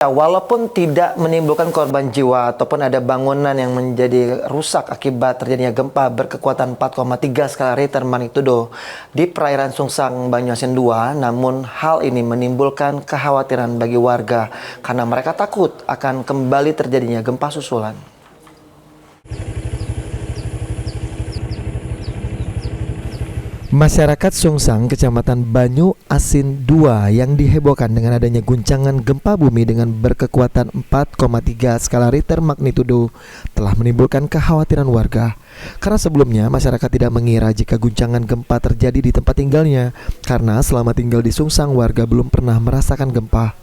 Walaupun tidak menimbulkan korban jiwa ataupun ada bangunan yang menjadi rusak akibat terjadinya gempa berkekuatan 4,3 skala Richter magnitudo di perairan Sungsang Banyuasin 2, namun hal ini menimbulkan kekhawatiran bagi warga karena mereka takut akan kembali terjadinya gempa susulan. Masyarakat Sungsang, Kecamatan Banyu Asin 2 yang dihebohkan dengan adanya guncangan gempa bumi dengan berkekuatan 4,3 skala Richter magnitudo telah menimbulkan kekhawatiran warga. Karena sebelumnya masyarakat tidak mengira jika guncangan gempa terjadi di tempat tinggalnya, karena selama tinggal di Sungsang warga belum pernah merasakan gempa.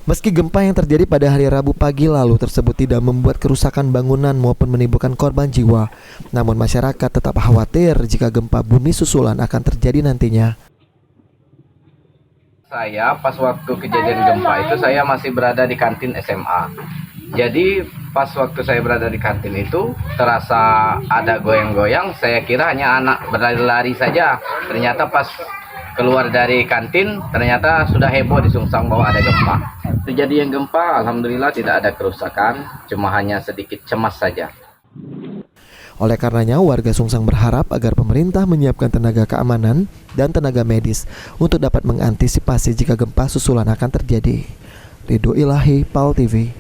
Meski gempa yang terjadi pada hari Rabu pagi lalu tersebut tidak membuat kerusakan bangunan maupun menimbulkan korban jiwa, namun masyarakat tetap khawatir jika gempa bumi susulan akan terjadi nantinya. Saya pas waktu kejadian gempa itu saya masih berada di kantin SMA. Jadi pas waktu saya berada di kantin itu terasa ada goyang-goyang, saya kira hanya anak berlari-lari saja. Ternyata pas keluar dari kantin ternyata sudah heboh di Sungsang bahwa ada gempa. Kejadian gempa alhamdulillah tidak ada kerusakan, cuma hanya sedikit cemas saja. Oleh karenanya warga Sungsang berharap agar pemerintah menyiapkan tenaga keamanan dan tenaga medis untuk dapat mengantisipasi jika gempa susulan akan terjadi. Ridho Ilahi, PAL TV.